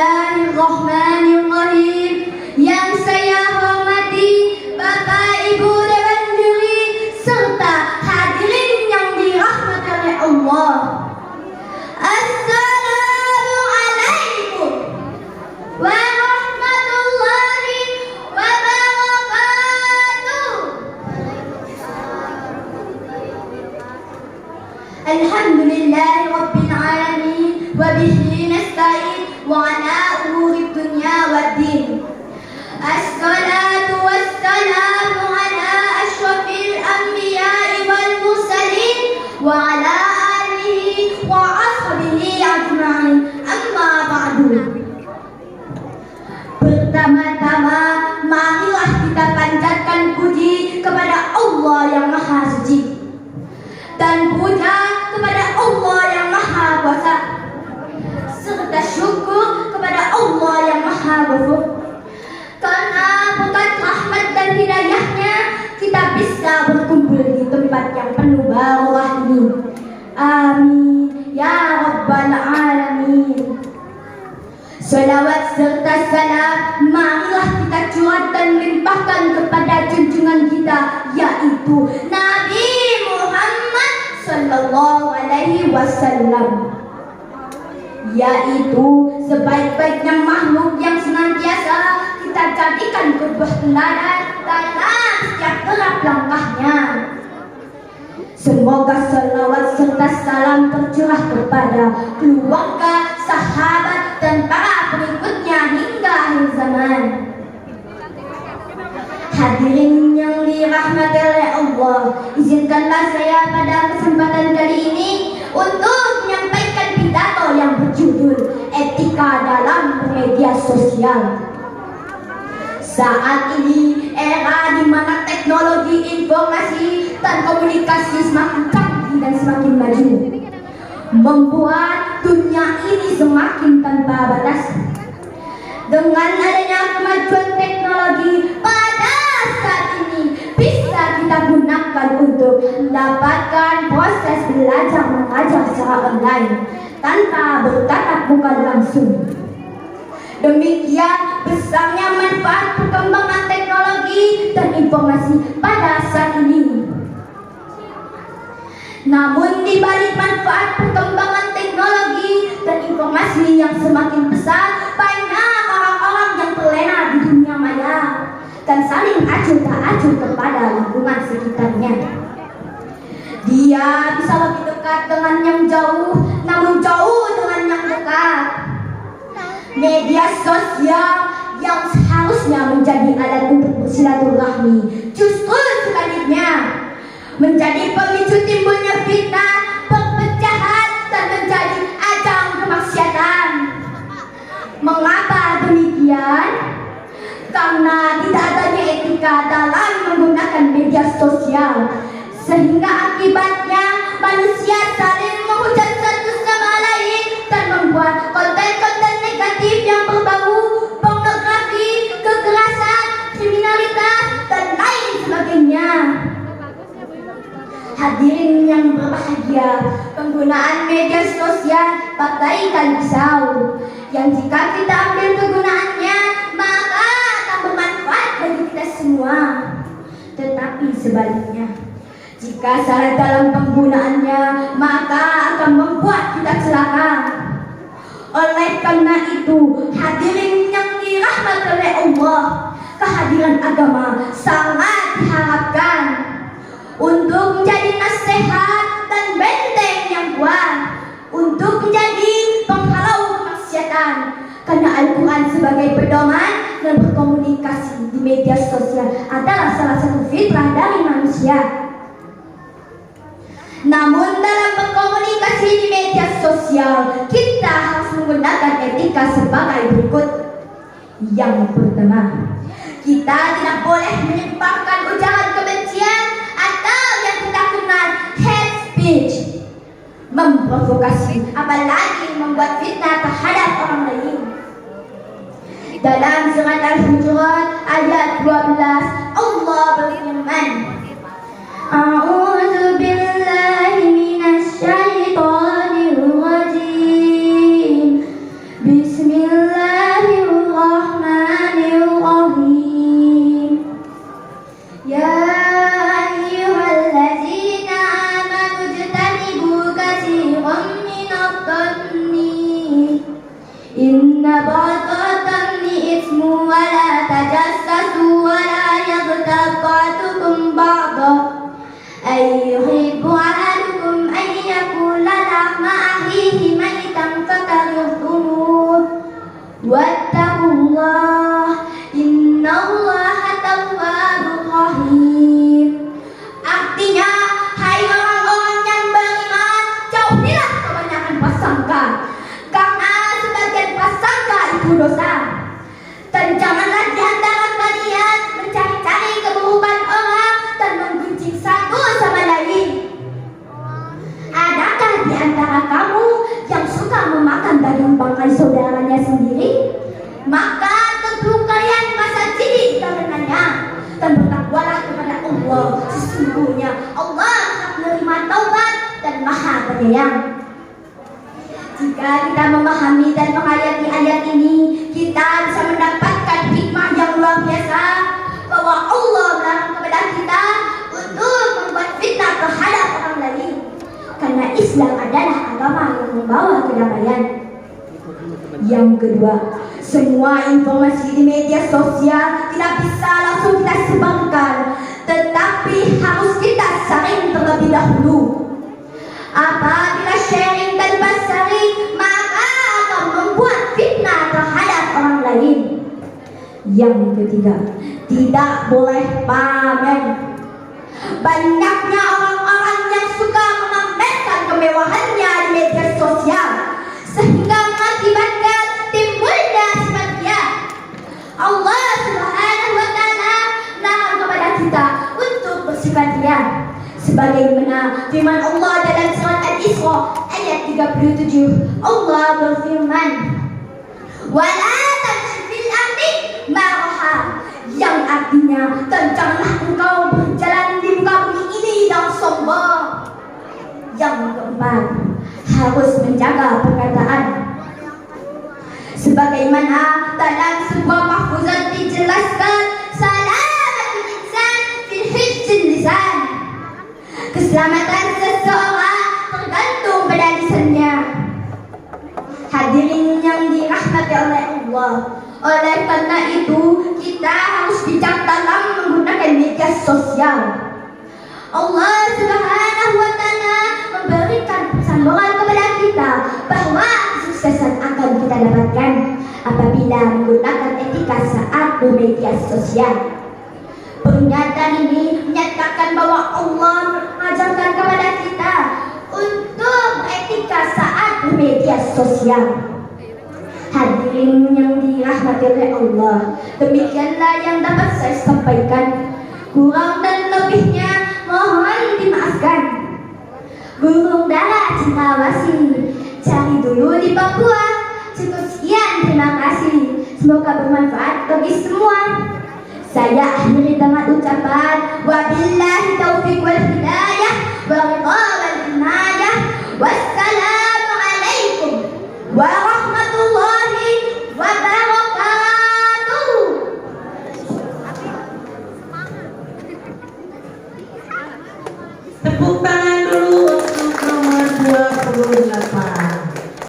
Bismillahirrahmanirrahim. Yang saya hormati Bapak, Ibu, Dewan Juri, serta hadirin yang dirahmati oleh Allah. Assalamualaikum warahmatullahi wabarakatuh. Alhamdulillahi rabbil alamin wa bihi nasta'in wa ala umuri dunya waddin. Assalatu wassalamu ala asyrafil anbiya'i wal mursalin wa ala alihi wa ashabihi ajma'in. Amma ba'du. Pertama-tama, marilah kita panjatkan puji kepada Allah yang Maha Suci dan puja kepada Allah yang Maha Kuasa, serta syukur kepada Allah yang Maha Ghafur. Karena berkat rahmat dan hidayahnya kita bisa berkumpul di tempat yang penuh barakah ini. Amin ya rabbal alamin. Salawat serta salam marilah kita curahkan dan limpahkan kepada junjungan kita, yaitu Nabi Muhammad sallallahu alaihi wasallam, yaitu sebaik-baiknya makhluk yang senantiasa kita jadikan qudwah teladan dalam setiap gerak langkahnya. Semoga salawat serta salam tercurah kepada keluarga, sahabat, dan para pengikutnya hingga akhir zaman. Hadirin yang dirahmati oleh Allah, izinkanlah saya pada kesempatan kali ini untuk menyampaikan pidato yang berjudul Etika dalam Media Sosial. Saat ini era di mana teknologi informasi dan komunikasi semakin canggih dan semakin maju, membuat dunia ini semakin tanpa batas. Dengan adanya kemajuan teknologi pada saat ini bisa kita gunakan untuk mendapatkan proses belajar mengajar secara online tanpa bertatap muka langsung. Demikian besarnya manfaat perkembangan teknologi dan informasi pada saat ini. Namun di balik manfaat perkembangan teknologi dan informasi yang semakin besar, banyak orang-orang yang terlena di dunia maya dan saling acuh tak acuh kepada lingkungan sekitarnya. Dia bisa lebih dekat dengan yang jauh, namun jauh dengan yang dekat. Media sosial yang seharusnya menjadi alat untuk bersilaturahmi justru sebaliknya menjadi pemicu timbulnya fitnah, perpecahan, dan menjadi ajang kemaksiatan. Mengapa demikian? Karena tidak adanya etika dalam menggunakan media sosial, sehingga akibatnya manusia saling menghujat satu sama lain dan membuat konten-konten negatif yang berbau pornografi, kekerasan, kriminalitas, dan lain sebagainya. Hadirin yang berbahagia, penggunaan media sosial bagaikan pisau yang jika kita ambil kegunaannya maka akan bermanfaat bagi kita semua. Tetapi sebaliknya, jika salah dalam penggunaannya maka akan membuat kita celaka. Oleh karena itu, hadirin yang dirahmati oleh Allah, kehadiran agama sangat diharapkan untuk menjadi nasihat dan benteng yang kuat, untuk menjadi penghalau kemaksiatan. Karena Al-Quran sebagai pedoman dan berkomunikasi di media sosial adalah salah satu fitrah dari manusia. Namun dalam berkomunikasi di media sosial, kita harus menggunakan etika sebagai berikut. Yang pertama, kita tidak boleh menyebarkan ujaran kebencian atau yang kita kenal hate speech, memprovokasi, apalagi membuat fitnah terhadap orang lain. Dalam surat Al-Hujurat ayat 12, Allah berfirman, A'udzu billahi minasy syaithanir rajim. Bismillah berlaku dosa. Dan janganlah di antara kalian mencari-cari keburukan orang dan menggunjing satu sama lain. Adakah di antara kamu yang suka memakan daging bangkai saudaranya sendiri? Maka tentu kalian merasa jijik karenanya, dan bertakwalah kepada Allah. Sesungguhnya Allah Maha menerima taubat dan Maha penyayang. Jika kita memahami dan menghayati ayat ini, kita bisa mendapatkan hikmah yang luar biasa bahwa Allah melarang kepada kita untuk membuat fitnah terhadap orang lain, karena Islam adalah agama yang membawa kedamaian. Yang kedua, semua informasi di media sosial tidak bisa langsung kita sebarkan, tetapi harus kita saring terlebih dahulu. Apabila sharing tanpa saring, maka akan membuat fitnah terhadap orang lain. Yang ketiga, tidak boleh pamer. Banyaknya orang-orang yang suka memamerkan kemewahannya di media sosial, sehingga mengakibatkan timbulnya sifat riya. Allah Subhanahu wa Ta'ala melarang kepada kita untuk bersifat riya, sebagaimana firman Allah dalam surat Al-Isra ayat 37. Allah berfirman, "Wala tamshi fil ardi maraha," yang artinya, dan janganlah engkau berjalan di muka bumi ini dengan sombong. Yang keempat, harus menjaga perkataan. Sebagaimana dalam sebuah mahfuzat dijelaskan, salamatul insan fil hifdzil lisan. Keselamatan seseorang tergantung pada lisannya. Hadirin yang dirahmati oleh Allah, oleh karena itu kita harus bijak dalam menggunakan media sosial. Allah Subhanahu wa Ta'ala memberikan pesan moral kepada kita bahwa kesuksesan akan kita dapatkan apabila menggunakan etika saat bermedia sosial. Pernyataan ini menyatakan bahwa Allah mengajarkan kepada kita untuk beretika saat bermedia sosial. Hadirin yang dirahmati oleh Allah, demikianlah yang dapat saya sampaikan. Kurang dan lebihnya mohon dimaafkan. Burung dara cendrawasih, cari dulu di Papua. Cukup sekian, terima kasih. Semoga bermanfaat bagi semua. Saya akhiri dengan ucapan wabillahi taufiq wal hidayah wa